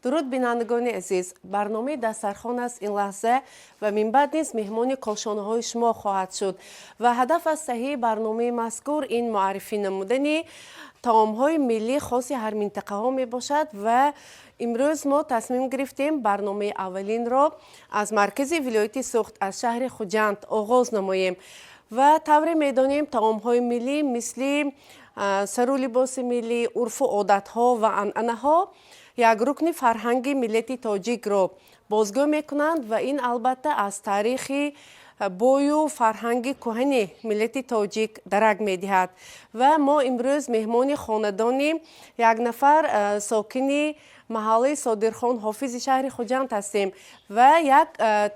дуруд бинандагони азиз, барномаи дастархон аст ин лаҳза ва минбаъд низ меҳмони кошонаҳои шумо хоҳад шуд ва ҳадаф аз саҳии барномаи мазкур ин муаррифӣ намудани таомҳои миллии хоси ҳар минтақаҳо мебошад ва имрӯз мо тасмим гирифтем барномаи аввалинро аз маркази вилояти суғд аз шаҳри хуҷанд оғоз намоем ва тавре медонем таомҳои миллӣ мисли сару либоси миллӣ, урфу одатҳо ва анъанаҳо як рукни фарҳанги миллати тоҷикро бозгӯ мекунанд ва ин албатта аз таърихи бою фарҳанги кӯҳани миллати тоҷик дарак медиҳад ва мо имрӯз меҳмони хонадони як нафар сокини маҳаллаи Содирхон ҳофизи шаҳри Хуҷанд ҳастем ва як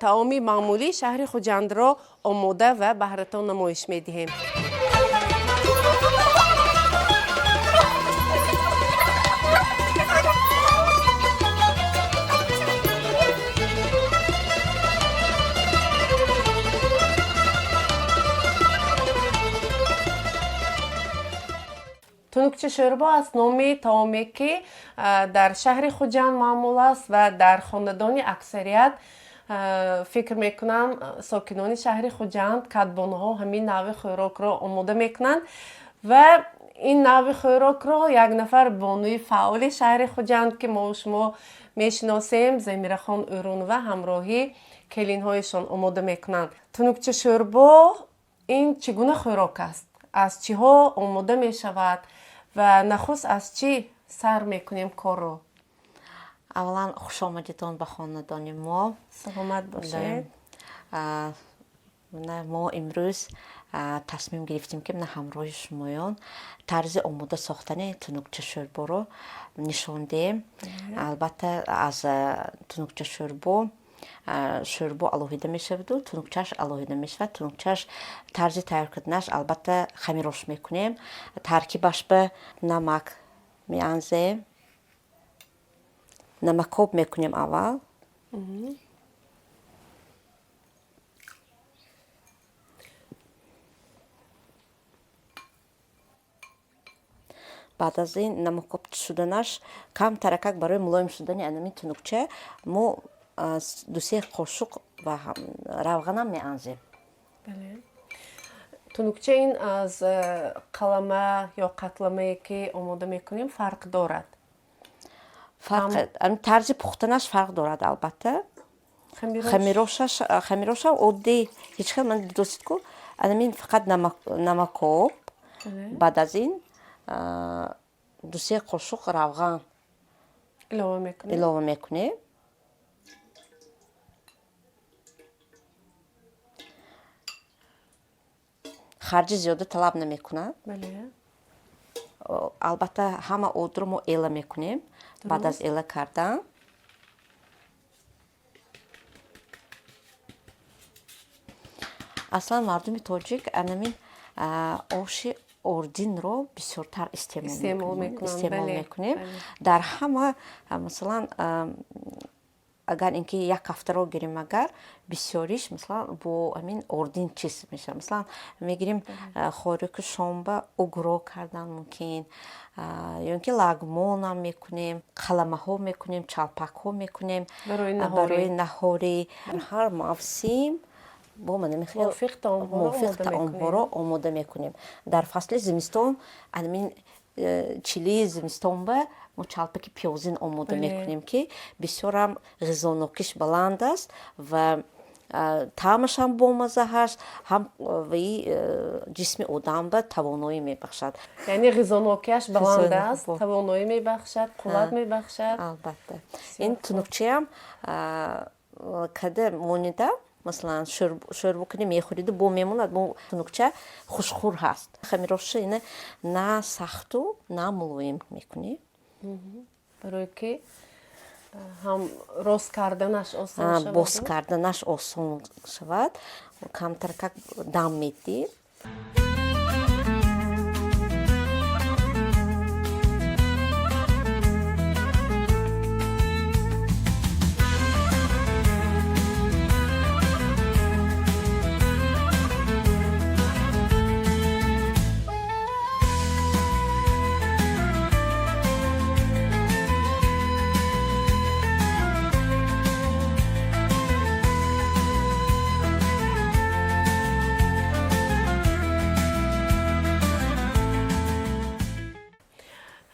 таоми маъмулии шаҳри Хуҷандро омода ва баҳратон намоиш медиҳем. тунукча шӯрбо аст номи таоме ки дар шаҳри Хуҷанд маъмул аст ва дар хонадони аксарият фикр мекунам сокинони шаҳри Хуҷанд кадбонаҳо ҳамин навъи хӯрокро омода мекунанд ва ин навъи хӯрокро як нафар бонуи фаъоли шаҳри Хуҷанд ки мо шумо мешиносем Замирахон Урунова ҳамроҳи келинҳояшон омода мекунанд. Тунукча шӯрбо ин чӣ гуна хӯрок аст? аз чиҳо омода мешавад ва нахуст аз чӣ сар мекунем корро? аввалан хушомадитон ба хонадони мо. саломат бошед. мо имрӯз тасмим гирифтем ки на ҳамроҳи шумоён тарзи омода сохтани тунукча шӯрборо нишон диҳем. албатта аз тунукча шӯрбо алоҳида мешаваду тунукчааш алоҳида мешавад. Тунукчааш тарзи тайёр карданаш албатта хамирош мекунем. таркибаш ба намак меанзем, намакоб мекунем аввал. баъд аз ин намакоб шуданаш кам таракак барои мулоим шудани анами тунукча мо 2-3 қошуқ ва равғанам меанзем. тунукча ин аз қалама ё қатламае ки омода мекунем фарқ дорад? тарзи пухтанаш фарқ дорад албатта. хамироша оддӣ ҳеҷ хел ман дидосид ку анамин фақат намакоб. баъд аз ин 2-3 қошуқ равған илова мекунем. харҷи зиёда талаб намекунад. албатта ҳама одро мо эла мекунем. баъд аз эла кардан аслан мардуми тоҷик анамин оши ординро бисёртар истеъмол мекунем. дар ҳама масалан агар ин ки як ҳафтаро гирем агар бисёриш масалан бо амин ордин чиз мешавад. масалан мегирем хорику шомба угро кардан мумкин ё ин ки лагмонам мекунем, қаламаҳо мекунем, чалпакҳо мекунем барои наҳорӣ. ҳар мавсим бо мувофиқ таомҳоро омода мекунем. дар фасли зимистон амин чилии зимистон ба мо чалпаки пиёзин омода мекунем ки бисёрам ғизонокиш баланд аст ва таъмашам бомаза ҳаст, ҳам ҷисми одам ба тавоноӣ мебахшад. яъне ғизонокияш баланд аст, тавоноӣ мебахшад, қувват мебахшад. албатта ин тунукчаам када монида масалан шӯрбо ки мехӯриду бо мемонад. бо тунукча хушхӯр ҳаст. хамироша ина на сахту на мулоим мекунем барое ки ҳам рост карданаш осон шавад. боз карданаш осон шавад. камтар как дам медиҳем.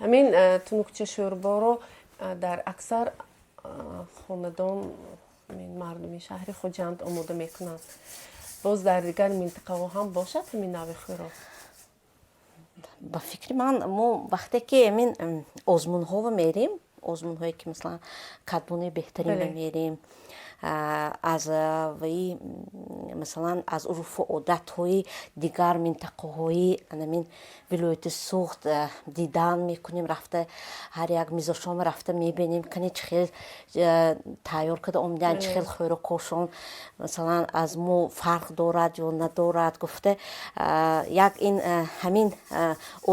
ҳамин тунукча шӯрборо дар аксар хонадон мардуми шаҳри Хоҷанд омода мекунанд. боз дар дигар минтақаҳо ҳам бошад ҳамин нави хӯрок? ба фикри ман мо вақте ки ҳамин озмунҳоро мерим, озмунҳое ки мисалан кадбони беҳтарин мерим, аз ваи масалан аз урфу одатҳои дигар минтақаҳои анамин вилояти суғд дидан мекунем, рафта ҳар як мизошон рафта мебинем кани чӣ хел тайёр карда омаданд, чӣ хел хӯрокҳошон масалан аз мо фарқ дорад ё надорад гуфта як ин ҳамин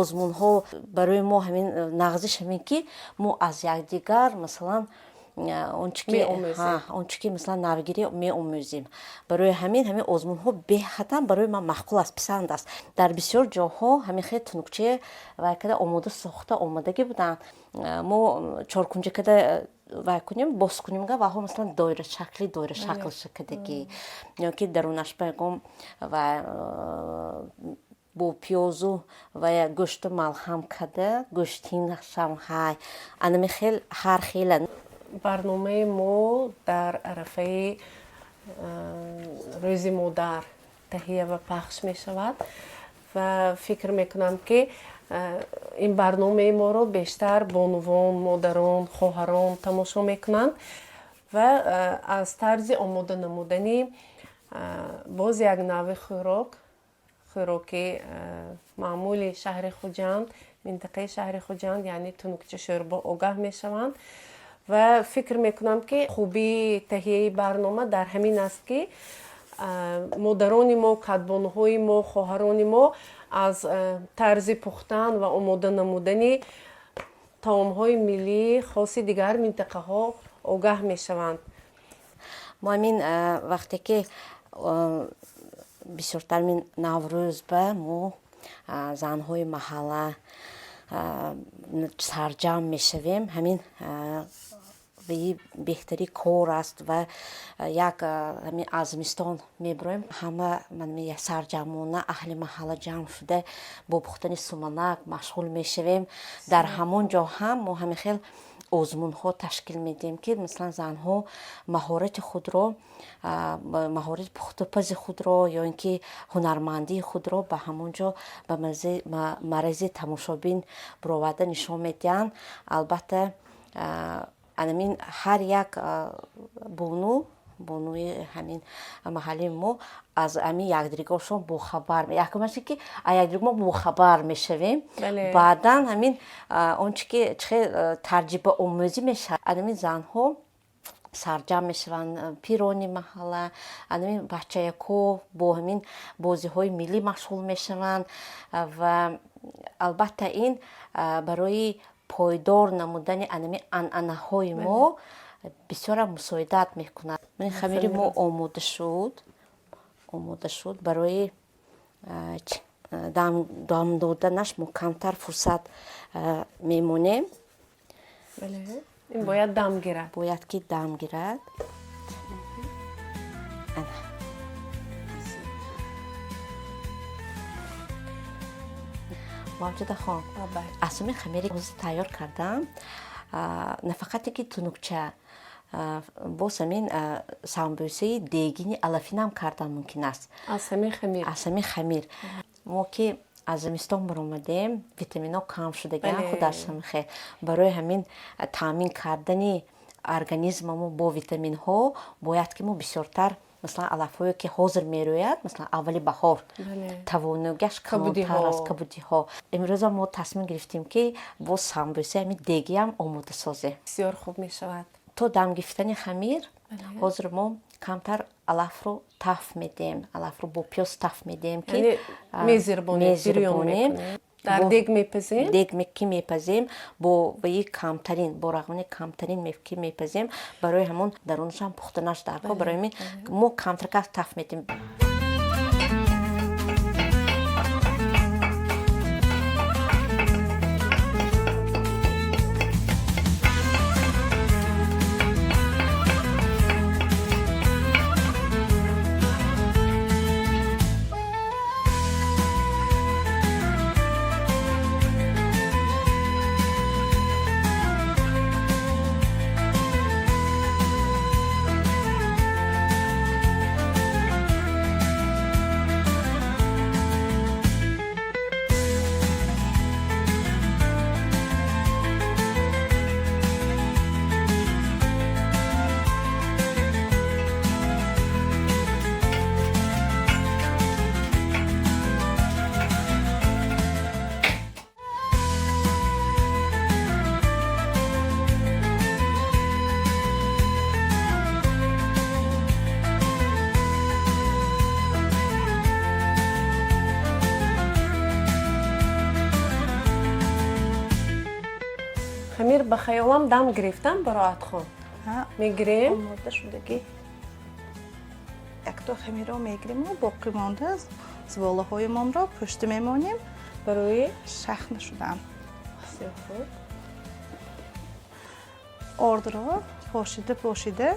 озмунҳо барои мо ҳамин нағзиш ҳамин ки мо аз якдигар масалан он чӣ ки мисалан навгирӣ меомӯзем. Барои ҳамин озмунҳо беҳатан барои ман маъқул аст, писанд аст. Дар бисёр ҷоҳо ҳамин хел тунукчаи вай када омода сохта омадагӣ буданд. Мо чоркунҷа када вай кунем, боз кунем ваҳо масалан доирашакли доирашаклшакадагӣ ё ки дарунаш байгом вай бо пиёзу ва гӯшта малҳам када гӯштин шамҳай анами хел ҳар хела. барномаи мо дар арафаи рӯзи модар таҳия ва пахш мешавад ва фикр мекунам ки ин барномаи моро бештар бонувон, модарон, хоҳарон тамошо мекунанд ва аз тарзи омода намудани боз як нави хӯроки маъмули шаҳри Хоҷанд, минтақаи шаҳри Хоҷанд, яъне тунукча шӯрбо огаҳ мешаванд ва фикр мекунам ки хубии таҳияи барнома дар ҳамин аст ки модарони мо, кадбонҳои мо, хоҳарони мо аз тарзи пухтан ва омода намудани таомҳои миллии хоси дигар минтақаҳо огаҳ мешаванд. мо ҳамин вақте ки бисёртар наврӯз ба мо занҳои маҳалла сарҷамъ мешавем, ҳамин беҳтари кор аст ва як аз зимистон мебироем ҳама сарҷамъона аҳли маҳалла ҷамъ шуда бо пухтани суманак машғул мешавем. Дар ҳамон ҷо ҳам мо ҳамин хел озмунҳо ташкил медиҳем ки мисалан занҳо маҳорати худро, маҳорати пухтупази худро ё ин ки ҳунармандии худро ба ҳамон ҷо ба марази тамошобин бироварда нишон медиҳанд. Албатта анамин ҳар як бонуи ҳамин маҳаллии мо аз ҳамин якдигоршон бохабар якумаше ки аз якдигор мо бохабар мешавем. Баъдан ҳамин он чӣ ки чӣ хел таҷрибаомӯзӣ мешавад, анамин занҳо сарҷамъ мешаванд, пирони маҳалла, анамин бачаяко бо ҳамин бозиҳои миллӣ машғул мешаванд ва албатта ин барои пойдор намудани анами анъанаҳои мо бисёра мусоидат мекунад. Хамири мо омода шуд барои дам доданаш мо камтар фурсат мемонем. ин бояд дам гирад. Бояд ки дам гирад. мавҷуда хон, асоми хамири тайёр кардам. Нафақате ки тунукча боз ҳамин самбӯсаи дегини алафинам кардан мумкин аст. Аз ҳамин хамир. Мо ки аз зимистон баромадем, витаминҳо кам шудагиан худаш хел. Барои ҳамин таъмин кардани организмамо бо витаминҳо бояд ки мо бисёртар масалан алафҳое ки ҳозир мерӯяд, масалан аввали баҳор тавонугиаш камтар аст, кабудиҳо. Имрӯза мо тасмим гирифтем ки боз самбӯсаи ҳамин дегиам омода созем. Бисёр хуб мешавад. То дам гирифтани хамир ҳозир мо камтар алафро таф медем, алафро бо пиёз таф медем ки мезирбонем. Дар дег мепазем. Дег ки мепазем бо ваи камтарин, бо рағмани камтарин ки мепазем барои ҳамон дарунашам пухта нашуда. Барои ҳамин мо камтарка таф медем. خمیر به خیالم دم گرفتم برایت خون میگیریم آماده شدگی یک تا خمیر رو میگیریم و باقی مانده زباله های من را پشت میمانیم برای شخ نشدن. بسیار خوب. آرد را پاشیده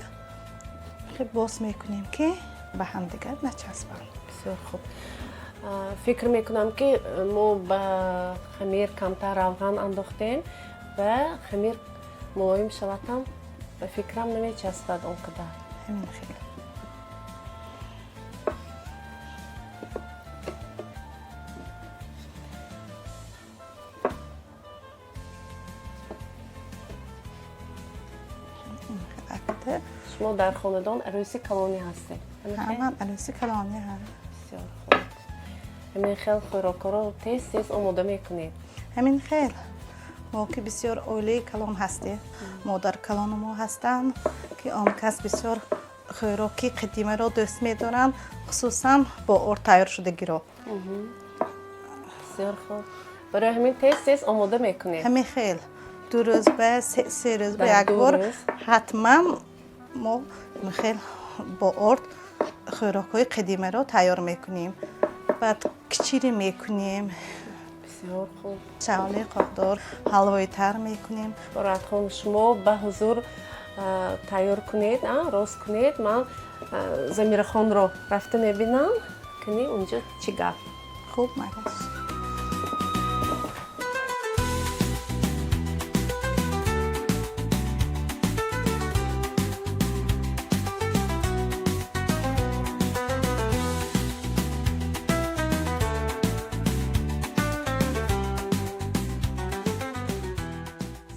خیلی باز میکنیم که به هم دیگر نچسبند. بسیار خوب. فکر میکنم که ما به خمیر کمتر روغن انداختیم و خمیر ملایم شود هم به فکرم نمیچسبد اونقدر. همین خیلی. شما در خاندان عروسی کلانی هستید؟ من عروسی کلانی هم. بسیار خوب. همین خیلی خوراک‌ها رو تیز آماده میکنید؟ همین خیلی. ما که بسیار اولی کلان هستیم. مادر کلان ما هستند که آن کس بسیار خوراکی قدیمی را دوست می‌دارند، خصوصا با آرد تیار شدگی را. بسیار خوب. برای همین تیز آماده میکنید؟ همین خیلی. 2 روز به 3 روز به یک بار حتما ما خیلی با آرد خوراک‌های قدیمی را تیار میکنیم. بعد کچیری میکنیم. بسیار خوب. چاله قاقدار حلوای تر میکنیم. برایت خون شما به حضور تیار کنید، راست کنید. من زمیر خان رو رفته میبینم که اونجا چی گفت. خوب مگس.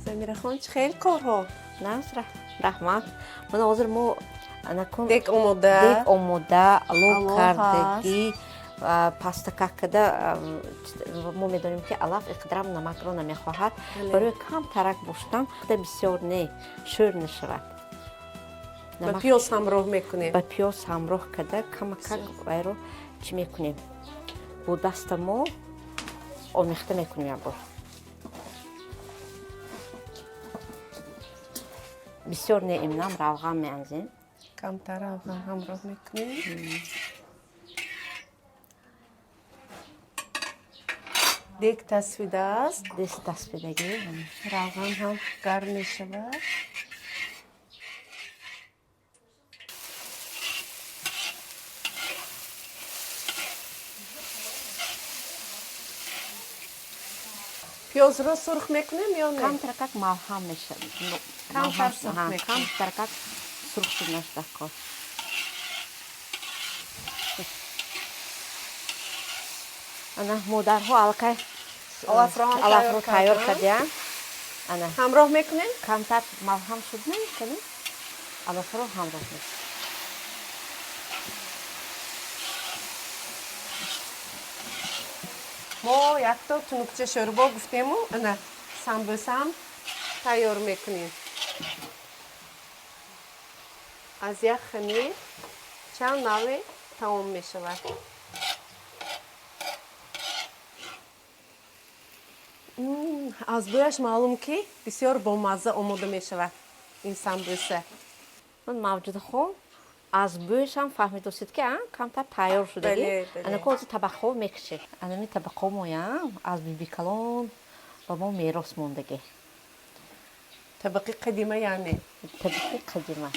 زمیر خان خیلی کارها. نه رحمت. من حاضر ما نکن. دیگ آماده. علو کردگی. پاستا کاکده ما میدونیم که علف اقدام نمک را نمیخواهد. برای کم ترک باشتن بسیار نه شور نشود. با پیاز همراه میکنیم. با پیاز همراه کرده کم وای رو چی میکنیم؟ با دست ما آمیخته میکنیم یک بار. بسیار نمی‌نام روغن می‌انزیم. کمتر روغن همراه میکنیم. دیگ تصفیده است. دست تصفیدگی. روغن هم گرم میشود. پیاز رو سرخ میکنیم یا نه؟ کم ترک ملهم میشه. کم سرخ میکنیم. کم ترک سرخ شد نشده کار. انا مادرها الکه علف رو تیار کردن. انا همراه میکنیم. کم تر ملهم شد نمیکنیم. علف رو همراه میکنیم. ما یک تا تنوکچه شوربا گفتیم و انا سمبوسه هم تیار میکنیم. از یک خمیر چند نوع تمام میشود. از بویش معلوم که بسیار بامزه آماده میشود این سمبوسه. من موجود خون از بویش هم فهمید دوستید که کمتر تیار شده. انا که از طبقه میکشه. انا می طبقه مویم از بیبی کلان با ما میراث موندگی. طبقه قدیمه یعنی؟ طبقه قدیمه.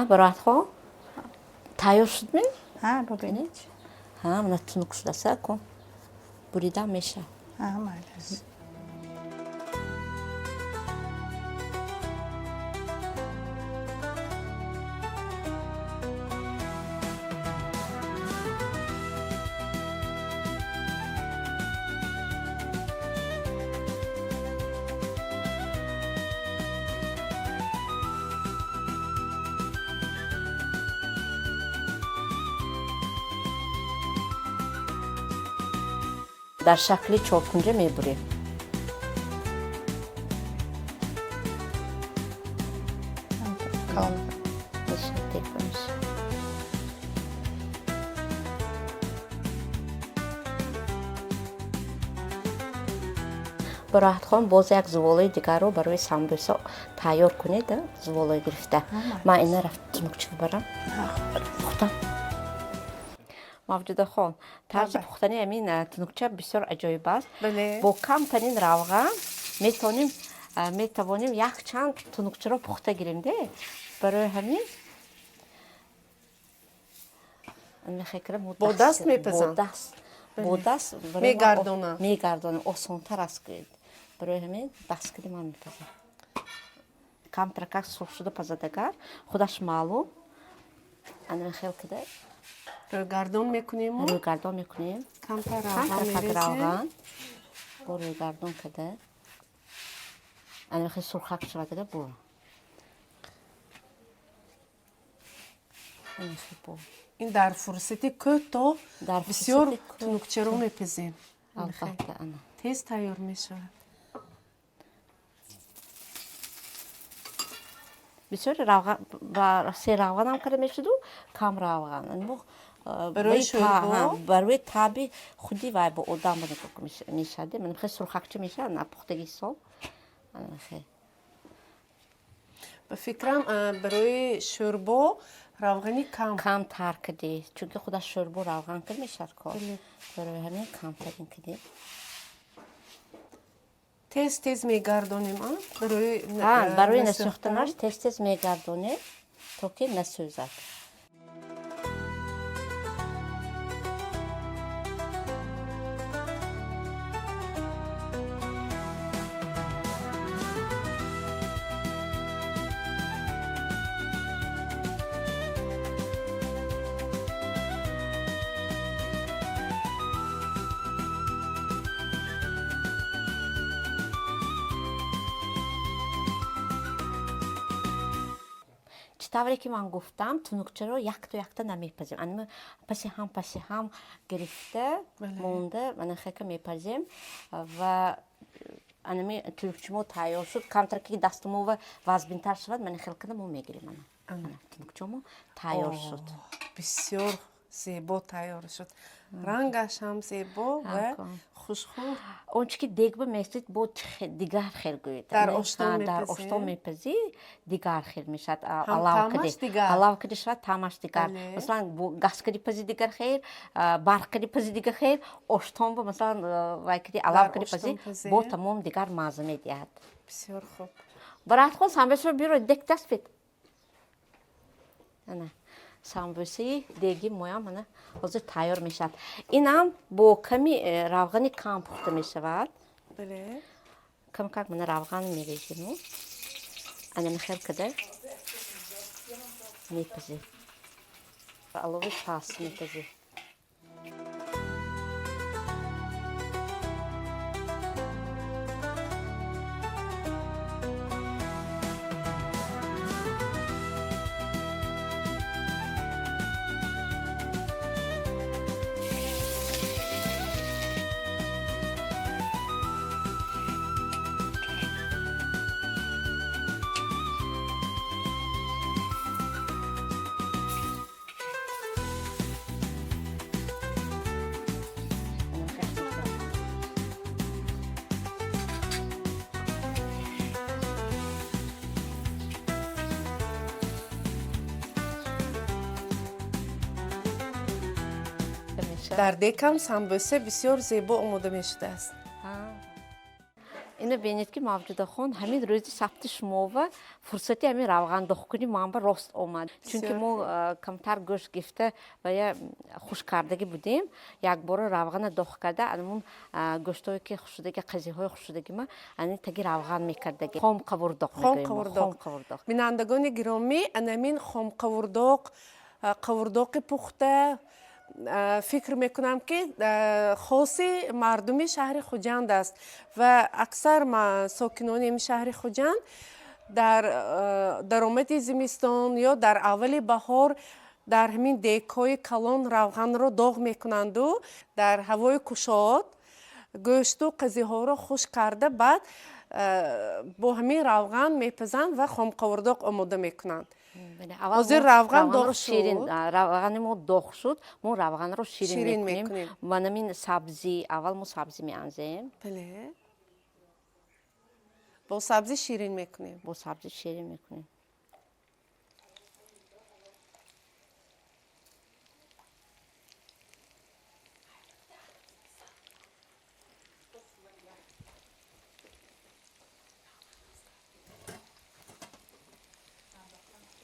برایت خو تیار شد می؟ ببینید. من تنوک شده سر کن. بریده میشه. مالش. дар шакли чоркунҷа мебурем. бароҳатхон боз як зуволаи дигарро барои самбуса тайёр кунед. Зуволаи гирифта ман ина рафт тунукча бибарам пухтам. мавҷудахон, тарзи пухтани ҳамин тунукча бисёр аҷоиб аст. Бо камтарин равған метавонем якчанд тунукчаро пухта гирем де. Барои ҳамин бо даст мепазам. бо даст мегардонам, осонтар аст. барои ҳамин дасткиди ман мепазам. камтар как сурхшуда пазадагар худаш маълум. анин хел кида рӯйгардон мекунем. камтар равған бо рӯйгардон кида анин хел сурхак шавадага бо ин дар фурсати кӯтоҳ бисёр тунукчаро мепазем. албатта ана тез тайёр мешавад. бисёр равған ба се равғанам када мешуду кам равған. барои таби худи вай бо одам мешаде. ман хел сурхакча мешавад на пухтаги сол. ба фикрам барои шӯрбо равғани камтар киди, чунки худаш шӯрбо равған кид мешавад кор. барои ҳамин камтарин киди. тез мегардонем. барои насӯхтанаш тез мегардонем то ки насӯзад. тавре ки ман гуфтам тунукчаро якта намепазем. ани паси ҳам гирифта монда ман хека мепазем ва анами тунукчамо тайёр шуд. камтар ки дастамо вазбинтар шавад ман хел када мо мегирем. тунукчамо тайёр шуд. бисёр зебо тайёр шуд. рангаш ҳам зебо ва хушху. он чи ки дегба месид бо дигар хел гӯед. дар оштон мепазӣ дигар хел мешавад. алав киди шавад тамаш дигар. масалан газ киди пазӣ дигар хел, барқ киди пазӣ дигар хел, оштон ба масалан вай киди алав киди пазӣ бо тамом дигар маза медиҳад. бисёр хуб. бароҳатхон самбусаро биро дек даст бед. ана самбусаи деги моям ана ҳозир тайёр мешавад. инам бо ками равғани кам пухта мешавад. кам мана равған мережем. ана мехел када мепазӣ. алови пас мепазӣ. дар декам самбуса бисёр зебо омода мешудааст. ина бинед ки мавҷудахон ҳамин рӯзи сабти шумова фурсати ҳамин равған дохкунӣ манба рост омад. чунки мо камтар гӯшт гирифта ва я хушкардагӣ будем. якбора равғана дох карда анамун гӯштое ки хушшудаги қазиҳои хушшудагима ани таги равған мекардагӣ. хомқавурдоқ мегӯем. бинандагони гиромӣ анамин хомқавурдоқ қавурдоқи пухта фикр мекунам ки хоси мардуми шаҳри хуҷанд аст ва аксар сокинони шаҳри хуҷанд дар омади зимистон ё дар аввали баҳор дар ҳамин декҳои калон равғанро доғ мекунанду дар ҳавои кушод گوشت و قزی ها رو خوش کرده بعد با همین روغن میپزند و خام قوردق آماده میکنند. اول روغن داغ شیرین شد. روغن ما داغ شد ما روغن رو شیرین میکنیم و نمین سبزی اول ما سبزی میانزیم. بله. با سبزی شیرین میکنیم. با سبزی شیرین میکنیم.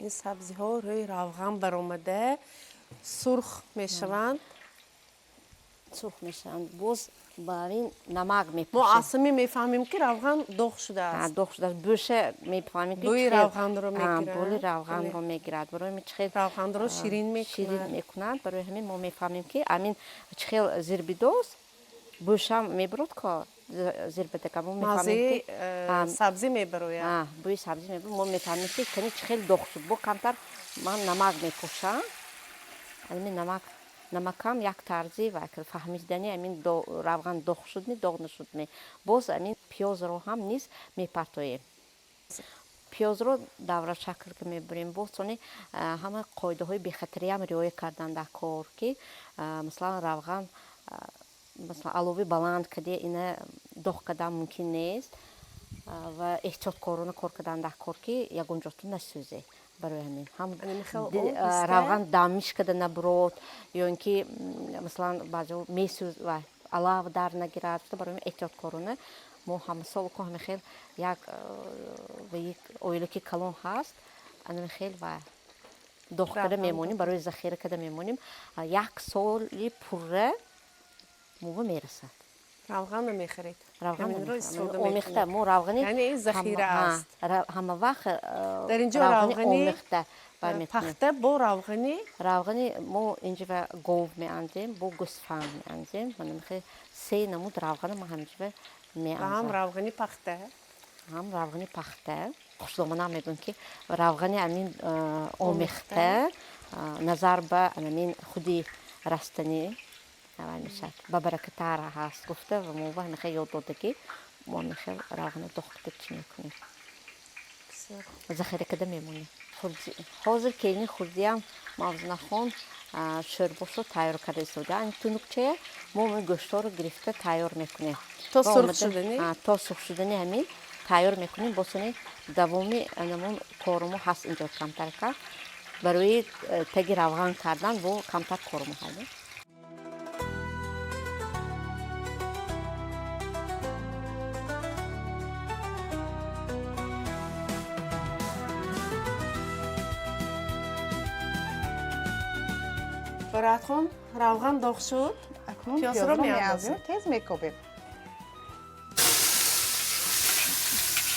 این سبزی ها روی روغن برآمده سرخ میشوند. سرخ میشن باز برای نمک میپوشیم. ما اصلا میفهمیم که روغن داغ شده است. داغ شده است. بوشه میفهمیم که بوی روغن رو میگیرد. بوی روغن رو میگیرد. برای می چخیل روغن رو شیرین میکنند. برای همین ما میفهمیم که همین چخیل زیر بدوست بوشم میبرد که زیر بده که ما میفهمیم که سبزی میبروید. بوی سبزی میبرد. ما میفهمیم که کنی چخیل داغ شد. با کمتر من نمک میپوشم. همین نمکم یک طرزی و فهمیدنی همین روغن داغ شد می داغ نشد می باز همین پیاز رو هم نیز میپرتویم. پیاز رو دوره شکل که میبریم باز چون همه قاعده های بی‌خطری هم رعایت کردن در کار که مثلا روغن مثلا علاوه بلند کردی اینا داغ کردن ممکن نیست و احتیاطکارانه کار کردن در کار که یگان جا تو نسوزه. برای همین هم روغن دمیش کده نبرود یا اینکه مثلا بعضی میسوز و علاوه در نگیرد. برای همین احتیاطکارانه ما هم سال که همین خیلی یک اویلی که کلون هست همین خیلی و داغ کده میمونیم برای ذخیره کده میمونیم یک سالی پره موقع میرسد. روغن نمیخرید. روغن اومیخته مو روغنی یعنی این ذخیره است. همه وقت در اینجا روغنی پخته با روغنی ما اینجا گوو میانزیم با گوسفند میانزیم و نمیخواد سه نمود روغن ما همینجا میانزیم. هم روغنی پخته. هم روغنی پخته. خوشدامانه میدون که روغنی همین اومیخته نظر به همین خودی رستنی میشه با برکت‌تر هست گفته و موقع میخواد یاد داده که ما میخواد روغن داغ چی میکنیم ذخیره کده میمونیم. حاضر که این خوردی هم موازنه خون شورباشو تیار کرده استفاده این تو نکته ما گوشتا رو گرفته تیار میکنیم تا سرخ شدنی همین تیار میکنیم باسونه دوامی انمون کارمو هست اینجا کمتر کرد برای تگی روغن کردن با کمتر کارمو هست. برات خون روغن داغ شد. پیاز رو می‌اندازیم تیز می‌کوبیم.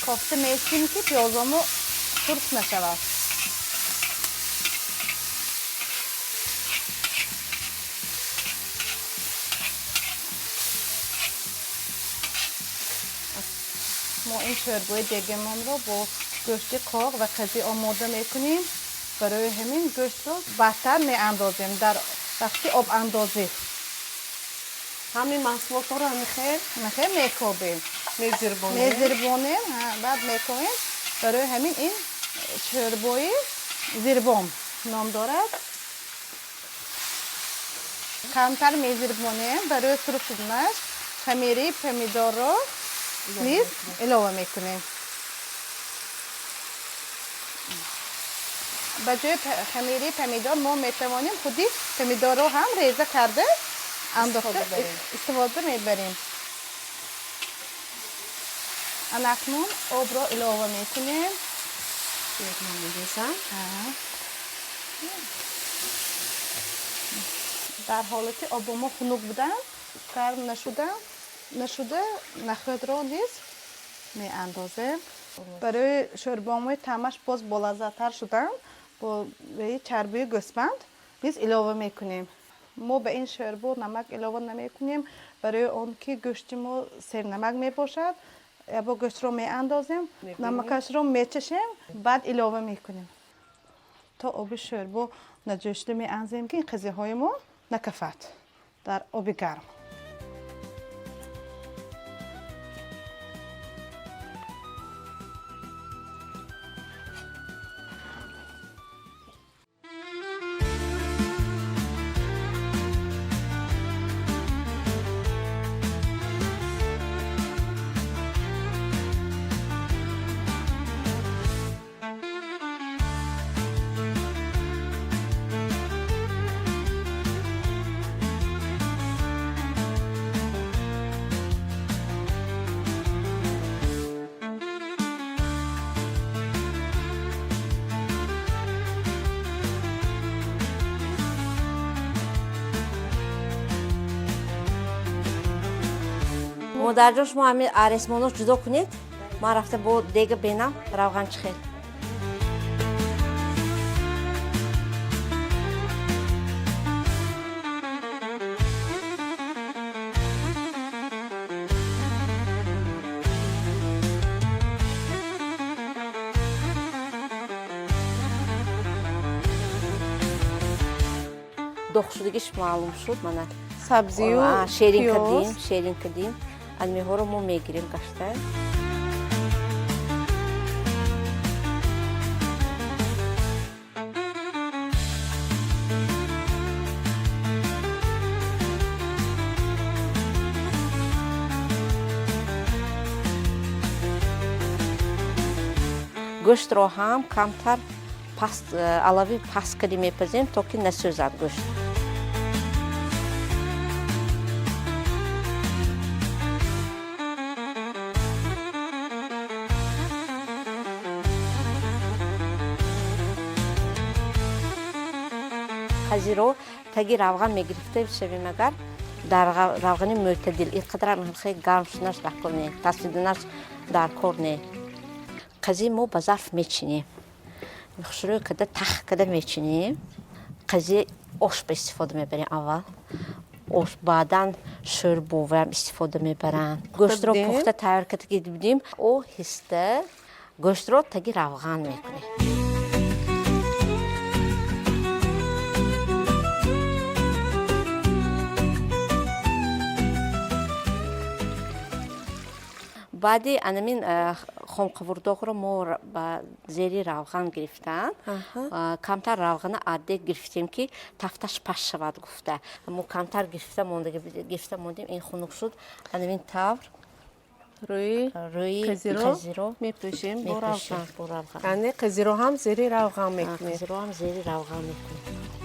کافته می‌کنیم که پیازمو سرخ نشود. ما این شوربای دیگمون رو با گوشت کاغ و قضی آماده می‌کنیم. برای همین گوشت رو بهتر می‌اندازیم در وقتی آب اندازی. همین محصولات رو میخوام میکوبیم. میزربونیم بعد میکنیم. برای همین این شوربای زیربام نام دارد. کمتر میزربونیم برای سرخ شدنش. خمیری پمیدار رو نیز علاوه میکنیم. به جای خمیری پمیدار ما میتوانیم خودی پمیدار رو هم ریزه کرده انداخته استفاده میبریم. اکنون آب را علاوه میکنیم. در حالت آب ما خنک بودن گرم نشده نخود را نیز میاندازیم. برای شورباموی تمش باز بالذت‌تر شدن با چربی گوسفند نیز علاوه میکنیم. ما به این شوربا نمک علاوه نمیکنیم برای اون که گوشت ما سیر نمک میباشد. با گوشت رو میاندازیم نمکش رو میچشیم بعد علاوه میکنیم تا آب شوربا نجوشته میانزیم که این قضیه های ما نکفت در آب گرم. مادر شما همین آرسمانو جدا کنید ما رفته با دیگه بینم روغن چخیل دخشودگیش معلوم شد من سبزی و شیرین کردیم المیه رو ما میگیریم کشته گوشت رو هم کمتر علاوه پس کردیم میپزیم تا که نسوزد گوشت قضیه رو تگی روغن میگرفته بشویم اگر در روغن معتدل اینقدر خیلی گرم شدنش نکنه تصویدنش در کار نه قضیه ما به ظرف میچینیم شروع کرده تخت کرده میچینیم قضیه آش به استفاده میبریم اول آش بعدا شوربه هم استفاده میبرن گوشت رو پخته تیار کرده بدیم او هسته گوشت رو تگی روغن میکنیم بعدی انمین خام قورداغ رو ما با زیری روغن گرفتن کمتر روغن عادی گرفتیم که تفتش پش شود گفته ما کمتر گرفته موندیم این خنک شد انمین تور روی قضیه رو میپوشیم با روغن یعنی قضیه رو هم زیری روغن میکنیم قضیه رو هم زیری روغن میکنیم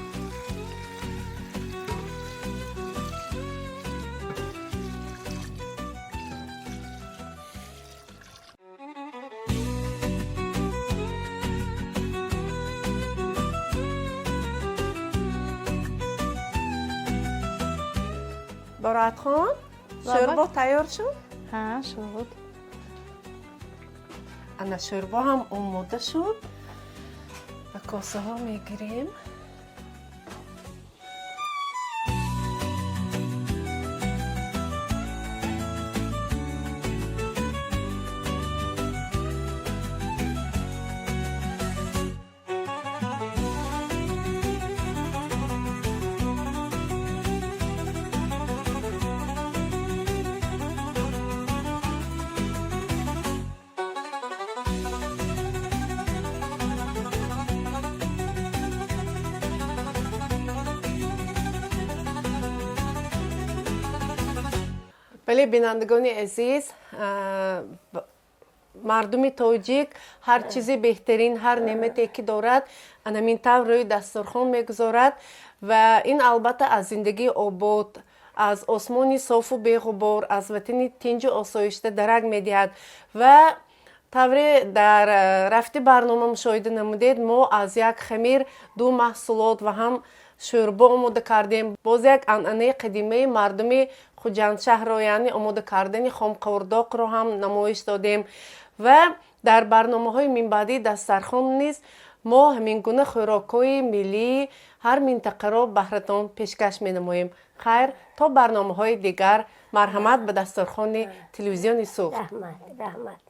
برات خان شوربه تیار شد؟ ها شد انا شوربه هم آماده شد و کاسه ها میگیریم بله بینندگان عزیز مردم تاجیک هر چیزی بهترین هر نعمتی که دارد همین طور روی دسترخوان میگذارد و این البته از زندگی آباد از آسمانی صاف و بی‌غبار از وطن تنج و آسایشته درک میدهد و طوری در رفت برنامه مشاهده نمودید ما از یک خمیر دو محصولات و هم شوربه آماده کردیم باز یک عنعنه قدیمی مردم خوجندشهر را یعنی آماده کردن خام قورداغ را هم نمایش دادیم و در برنامه‌های من بعدی دسترخوان نیز ما همین گونه خوراک‌های ملی هر منطقه را بهرتان پیشکش می‌نماییم. خیر تا برنامه‌های دیگر مرحمت به دسترخوان تلویزیون سوخت. رحمت